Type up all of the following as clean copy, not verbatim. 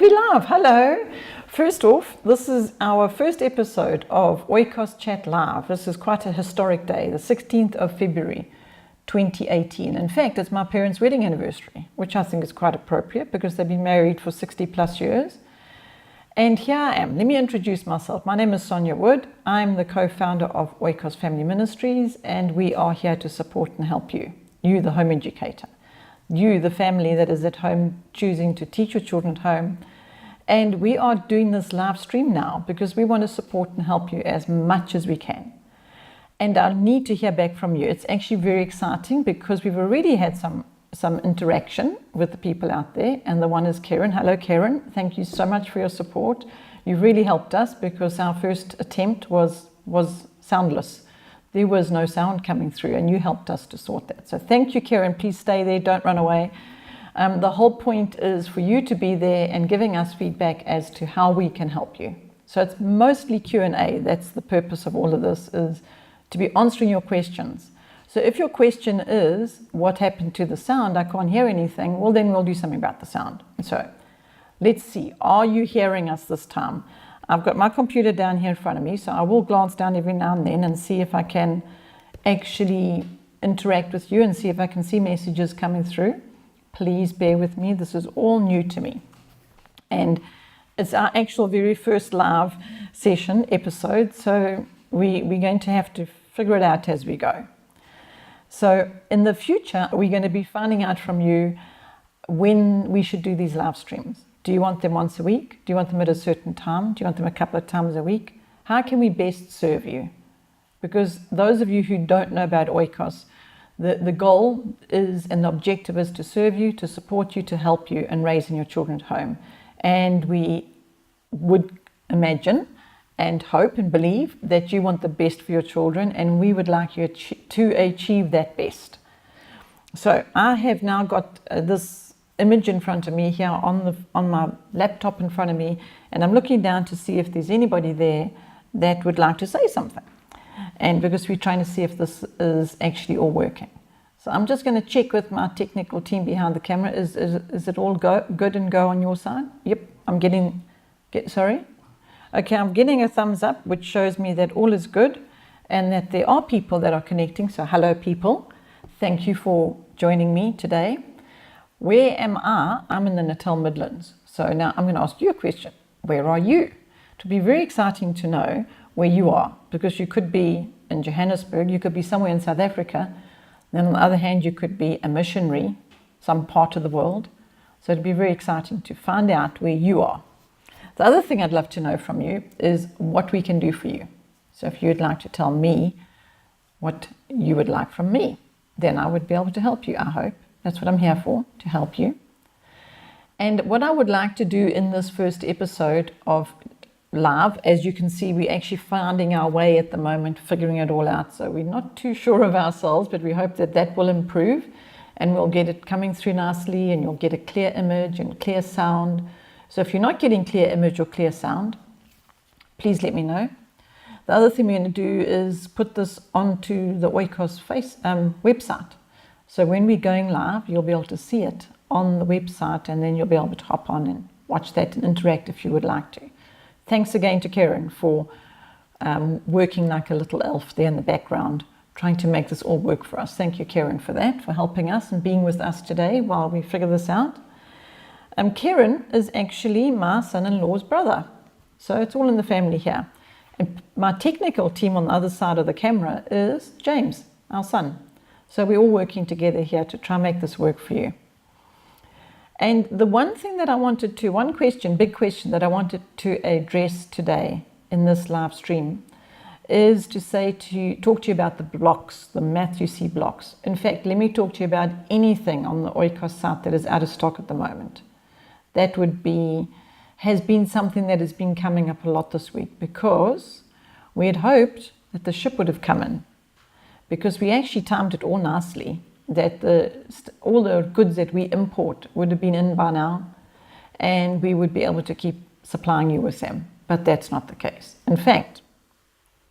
we live. Hello. First off, this is our first episode of Oikos Chat Live. This is quite a historic day, the 16th of February 2018. In fact, it's my parents' wedding anniversary, which I think is quite appropriate because they've been married for 60 plus years. And here I am. Let me introduce myself. My name is Sonia Wood. I'm the co-founder of Oikos Family Ministries, and we are here to support and help you, the home educator. You, the family that is at home choosing to teach your children at home. And we are doing this live stream now because we want to support and help you as much as we can. And I need to hear back from you. It's actually very exciting because we've already had some interaction with the people out there. And the one is Karen. Hello, Karen. Thank you so much for your support. You've really helped us because our first attempt was soundless. There was no sound coming through, and you helped us to sort that. So thank you, Karen. Please stay there. Don't run away. The whole point is for you to be there and giving us feedback as to how we can help you. So it's mostly Q&A. That's the purpose of all of this, is to be answering your questions. So if your question is, what happened to the sound? I can't hear anything. Well, then we'll do something about the sound. So let's see. Are you hearing us this time? I've got my computer down here in front of me, so I will glance down every now and then and see if I can actually interact with you and see if I can see messages coming through. Please bear with me. This is all new to me. And it's our actual very first live session episode, so we're going to have to figure it out as we go. So in the future, we're going to be finding out from you when we should do these live streams. Do you want them once a week? Do you want them at a certain time? Do you want them a couple of times a week? How can we best serve you? Because those of you who don't know about Oikos, the goal is and the objective is to serve you, to support you, to help you in raising your children at home. And we would imagine and hope and believe that you want the best for your children, and we would like you to achieve that best. So I have now got this image in front of me here on my laptop in front of me, and I'm looking down to see if there's anybody there that would like to say something, and because we're trying to see if this is actually all working. So I'm just going to check with my technical team behind the camera. Is it all good and go on your side? Yep, I'm getting I'm getting a thumbs up, which shows me that all is good and that there are people that are connecting. So hello people, thank you for joining me today. Where am I? I'm in the Natal Midlands. So now I'm going to ask you a question. Where are you? It would be very exciting to know where you are, because you could be in Johannesburg, you could be somewhere in South Africa, then on the other hand you could be a missionary, some part of the world. So it'd be very exciting to find out where you are. The other thing I'd love to know from you is what we can do for you. So if you'd like to tell me what you would like from me, then I would be able to help you, I hope. That's what I'm here for, to help you. And what I would like to do in this first episode of live, as you can see, we're actually finding our way at the moment, figuring it all out. So we're not too sure of ourselves, but we hope that that will improve and we'll get it coming through nicely, and you'll get a clear image and clear sound. So if you're not getting clear image or clear sound, please let me know. The other thing we're going to do is put this onto the Oikos website. So when we're going live, you'll be able to see it on the website, and then you'll be able to hop on and watch that and interact if you would like to. Thanks again to Karen for working like a little elf there in the background, trying to make this all work for us. Thank you, Karen, for that, for helping us and being with us today while we figure this out. Karen is actually my son-in-law's brother. So it's all in the family here. And my technical team on the other side of the camera is James, our son. So we're all working together here to try and make this work for you. And the one thing that I wanted to, big question that I wanted to address today in this live stream is to talk to you about the blocks, the Matthew C blocks. In fact, let me talk to you about anything on the Oikos site that is out of stock at the moment. That has been something that has been coming up a lot this week, because we had hoped that the ship would have come in, because we actually timed it all nicely, that all the goods that we import would have been in by now, and we would be able to keep supplying you with them. But that's not the case. In fact,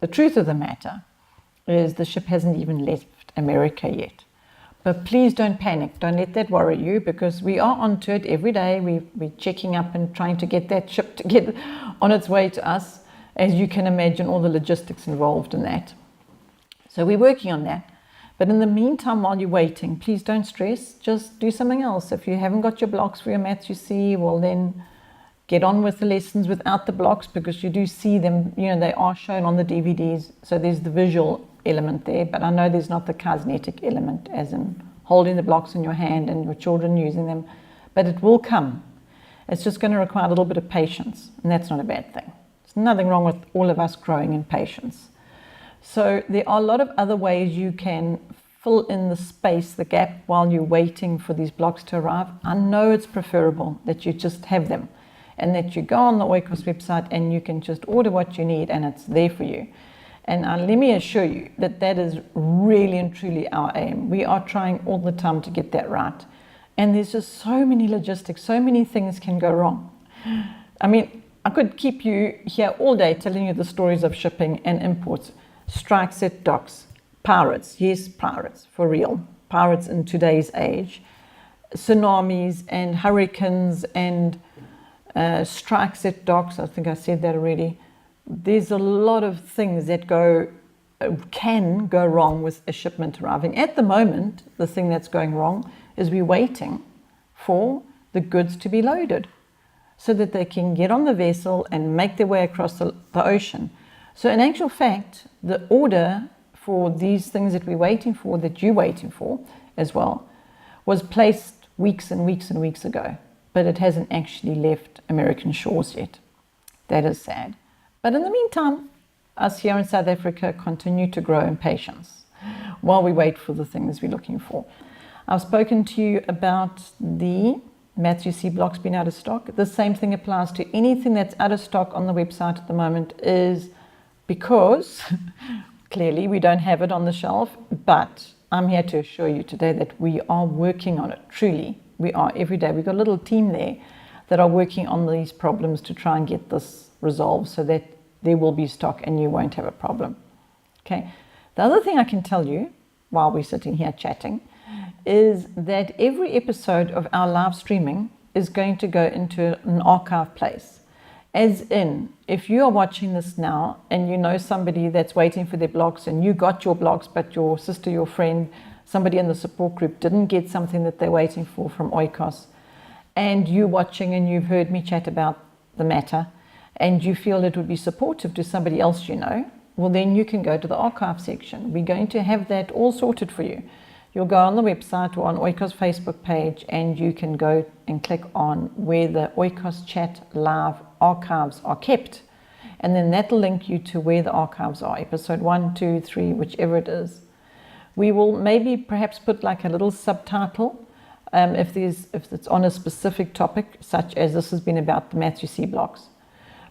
the truth of the matter is the ship hasn't even left America yet. But please don't panic. Don't let that worry you, because we are onto it every day. We're checking up and trying to get that ship to get on its way to us. As you can imagine, all the logistics involved in that. So we're working on that. But in the meantime, while you're waiting, please don't stress. Just do something else. If you haven't got your blocks for your maths, you see, well then get on with the lessons without the blocks, because you do see them, they are shown on the DVDs. So there's the visual element there, but I know there's not the kinetic element, as in holding the blocks in your hand and your children using them. But it will come. It's just going to require a little bit of patience, and that's not a bad thing. There's nothing wrong with all of us growing in patience. So there are a lot of other ways you can fill in the space, the gap, while you're waiting for these blocks to arrive. I know it's preferable that you just have them, and that you go on the Oikos website and you can just order what you need and it's there for you. And let me assure you that that is really and truly our aim. We are trying all the time to get that right. And there's just so many logistics, so many things can go wrong. I mean, I could keep you here all day telling you the stories of shipping and imports. Strikes at docks, pirates, yes, pirates, for real. Pirates in today's age. Tsunamis and hurricanes and strikes at docks, I think I said that already. There's a lot of things that can go wrong with a shipment arriving. At the moment, the thing that's going wrong is we're waiting for the goods to be loaded so that they can get on the vessel and make their way across the ocean. So in actual fact, the order for these things that we're waiting for, that you're waiting for as well, was placed weeks and weeks and weeks ago, but it hasn't actually left American shores yet. That is sad. But in the meantime, us here in South Africa continue to grow in patience while we wait for the things we're looking for. I've spoken to you about the Matthew C blocks being out of stock. The same thing applies to anything that's out of stock on the website at the moment, is because clearly we don't have it on the shelf, but I'm here to assure you today that we are working on it. Truly, we are every day. We've got a little team there that are working on these problems to try and get this resolved so that there will be stock and you won't have a problem. Okay. The other thing I can tell you while we're sitting here chatting is that every episode of our live streaming is going to go into an archive place. As in, if you are watching this now and you know somebody that's waiting for their blocks and you got your blocks, but your sister, your friend, somebody in the support group didn't get something that they're waiting for from Oikos, and you're watching and you've heard me chat about the matter, and you feel it would be supportive to somebody else you know, well then you can go to the archive section. We're going to have that all sorted for you. You'll go on the website or on Oikos Facebook page and you can go and click on where the Oikos Chat Live archives are kept. And then that'll link you to where the archives are, episode 1, 2, 3, whichever it is. We will maybe perhaps put like a little subtitle if it's on a specific topic, such as this has been about the Matthew C blocks.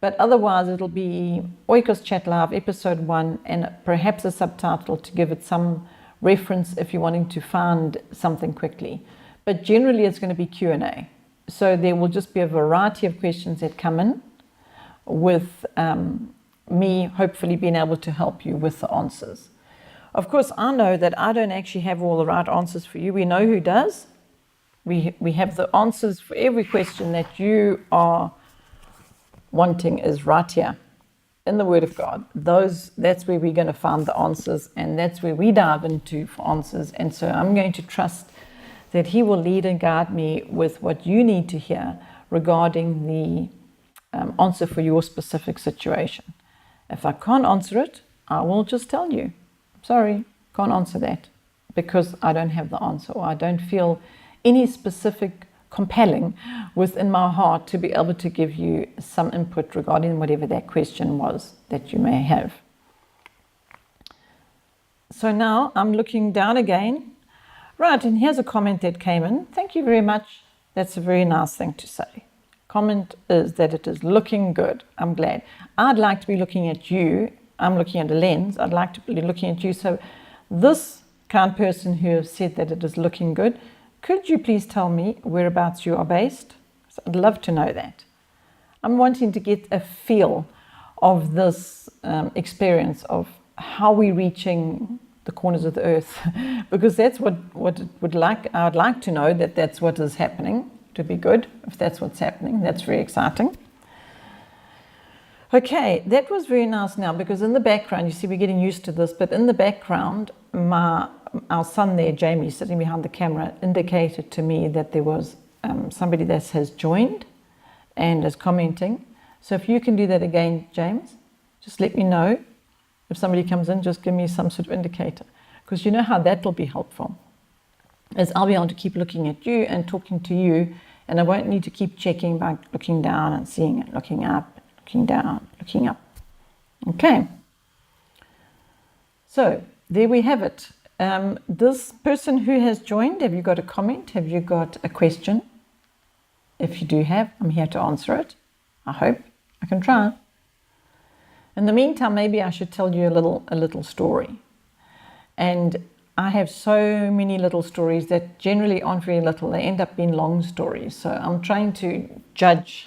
But otherwise it'll be Oikos Chat Live episode 1 and perhaps a subtitle to give it some reference if you're wanting to find something quickly. But generally it's going to be Q&A. So there will just be a variety of questions that come in with me hopefully being able to help you with the answers. Of course, I know that I don't actually have all the right answers for you. We know who does. We have the answers for every question that you are wanting is right here in the Word of God. That's where we're going to find the answers, and that's where we dive into for answers. And so I'm going to trust that He will lead and guide me with what you need to hear regarding the answer for your specific situation. If I can't answer it, I will just tell you, sorry, can't answer that, because I don't have the answer, or I don't feel any specific compelling within my heart to be able to give you some input regarding whatever that question was that you may have. So now I'm looking down again. Right, and here's a comment that came in. Thank you very much. That's a very nice thing to say. Comment is that it is looking good. I'm glad. I'd like to be looking at you. I'm looking at a lens. I'd like to be looking at you. So this kind person who has said that it is looking good, could you please tell me whereabouts you are based? So I'd love to know that. I'm wanting to get a feel of this experience of how we're reaching the corners of the earth, because that's what I would like to know, that that's what is happening. To be good if that's what's happening. That's very exciting. Okay, that was very nice now, because in the background, you see we're getting used to this, but in the background, our son there, Jamie, sitting behind the camera, indicated to me that there was somebody that has joined and is commenting. So if you can do that again, James, just let me know. If somebody comes in, just give me some sort of indicator, because you know how that will be helpful, is I'll be able to keep looking at you and talking to you, and I won't need to keep checking by looking down and seeing it, looking up, looking down, looking up. Okay. So there we have it. This person who has joined, have you got a comment? Have you got a question? If you do have, I'm here to answer it. I hope. I can try. In the meantime, maybe I should tell you a little story. And I have so many little stories that generally aren't very little. They end up being long stories. So I'm trying to judge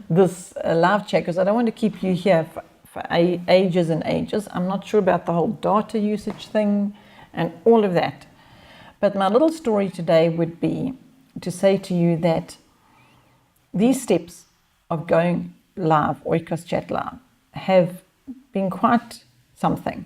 this live chat, because I don't want to keep you here for ages and ages. I'm not sure about the whole data usage thing and all of that. But my little story today would be to say to you that these steps of going live, Oikos Chat Live, have been quite something.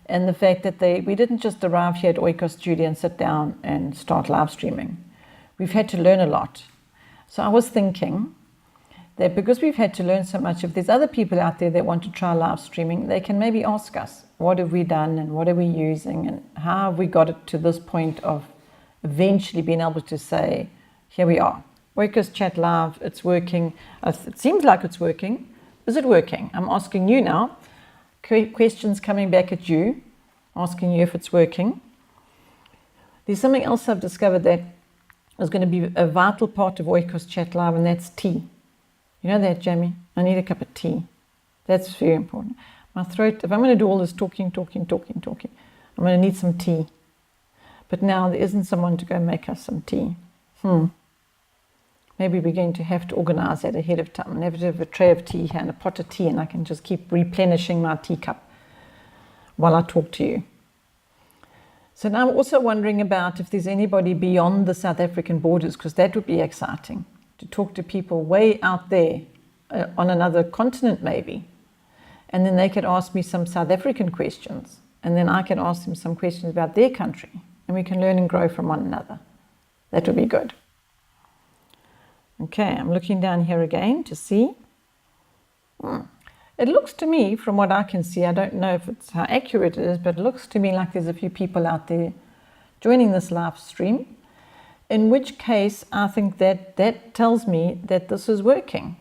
And the fact that we didn't just arrive here at Oikos Studio and sit down and start live streaming. We've had to learn a lot. So I was thinking that because we've had to learn so much, if there's other people out there that want to try live streaming, they can maybe ask us, what have we done and what are we using and how have we got it to this point of eventually being able to say, here we are, Oikos Chat Live, it's working. It seems like it's working. Is it working? I'm asking you now. Questions coming back at you, asking you if it's working. There's something else I've discovered that is going to be a vital part of Oikos Chat Live, and that's tea. You know that, Jamie? I need a cup of tea. That's very important. My throat, if I'm going to do all this talking, I'm going to need some tea. But now there isn't someone to go make us some tea. Maybe we're going to have to organize that ahead of time and have to have a tray of tea here and a pot of tea, and I can just keep replenishing my teacup while I talk to you. So now I'm also wondering about if there's anybody beyond the South African borders, because that would be exciting, to talk to people way out there on another continent maybe. And then they could ask me some South African questions, and then I can ask them some questions about their country, and we can learn and grow from one another. That would be good. Okay, I'm looking down here again to see. It looks to me, from what I can see, I don't know if it's how accurate it is, but it looks to me like there's a few people out there joining this live stream, in which case I think that tells me that this is working.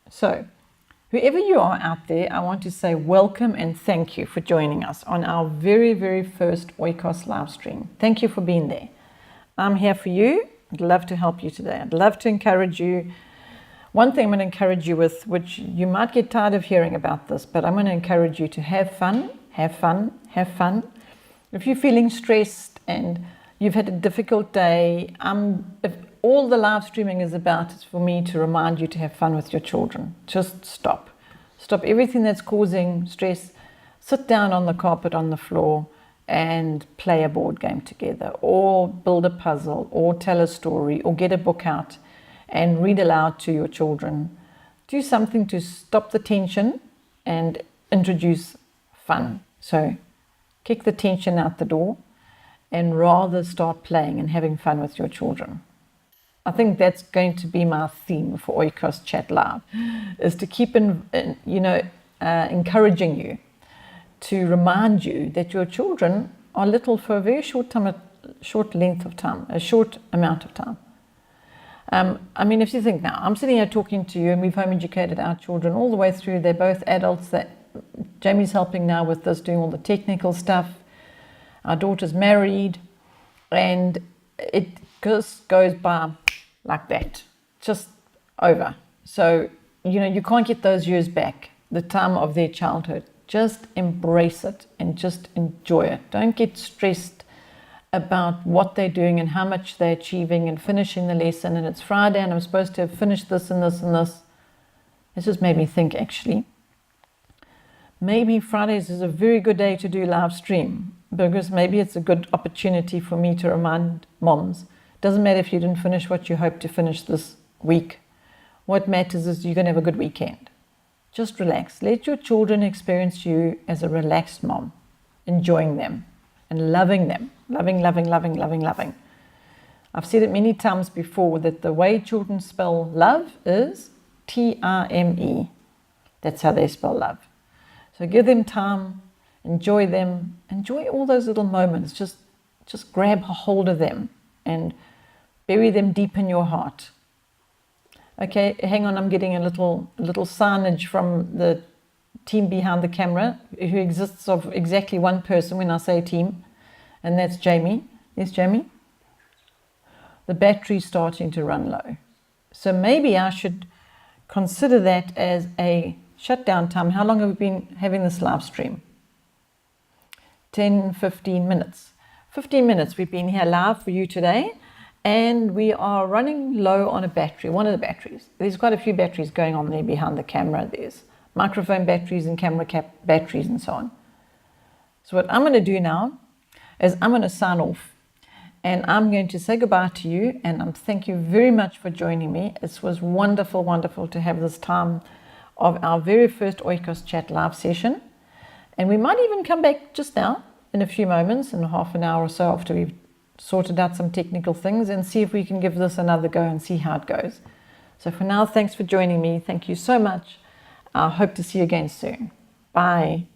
So, whoever you are out there, I want to say welcome and thank you for joining us on our very, very first Oikos live stream. Thank you for being there. I'm here for you. I'd love to help you today. I'd love to encourage you. One thing I'm going to encourage you with, which you might get tired of hearing about this, but I'm going to encourage you to have fun, have fun, have fun. If you're feeling stressed and you've had a difficult day, if all the live streaming is about is for me to remind you to have fun with your children. Just stop. Stop everything that's causing stress. Sit down on the carpet on the floor and play a board game together, or build a puzzle, or tell a story, or get a book out and read aloud to your children. Do something to stop the tension and introduce fun. So kick the tension out the door and rather start playing and having fun with your children. I think that's going to be my theme for Oikos Chat Live, is to keep encouraging you, to remind you that your children are little for a very short length of time, a short amount of time. I mean, if you think now, I'm sitting here talking to you and we've home educated our children all the way through. They're both adults. Jamie's helping now with this, doing all the technical stuff. Our daughter's married, and it just goes by like that, just over. So, you can't get those years back, the time of their childhood. Just embrace it and just enjoy it. Don't get stressed about what they're doing and how much they're achieving and finishing the lesson. And it's Friday and I'm supposed to have finished this and this and this. This just made me think, actually, maybe Fridays is a very good day to do live stream. because maybe it's a good opportunity for me to remind moms. Doesn't matter if you didn't finish what you hoped to finish this week. What matters is you're going to have a good weekend. Just relax. Let your children experience you as a relaxed mom, enjoying them and loving them. Loving, loving, loving, loving, loving. I've said it many times before that the way children spell love is T-R-M-E. That's how they spell love. So give them time, enjoy them, enjoy all those little moments. Just grab a hold of them and bury them deep in your heart. Okay, hang on, I'm getting a little signage from the team behind the camera, who exists of exactly one person when I say team, and that's Jamie. Yes, Jamie? The battery's starting to run low. So maybe I should consider that as a shutdown time. How long have we been having this live stream? 10, 15 minutes. 15 minutes we've been here live for you today, and we are running low on a battery, one of the batteries. There's quite a few batteries going on there behind the camera. There's microphone batteries and camera cap batteries and so on. So what I'm going to do now is I'm going to sign off, and I'm going to say goodbye to you, and thank you very much for joining me. It was wonderful, wonderful to have this time of our very first Oikos Chat live session. And we might even come back just now in a few moments, in half an hour or so after we've sorted out some technical things, and see if we can give this another go and see how it goes. So for now, thanks for joining me. Thank you so much. I hope to see you again soon. Bye.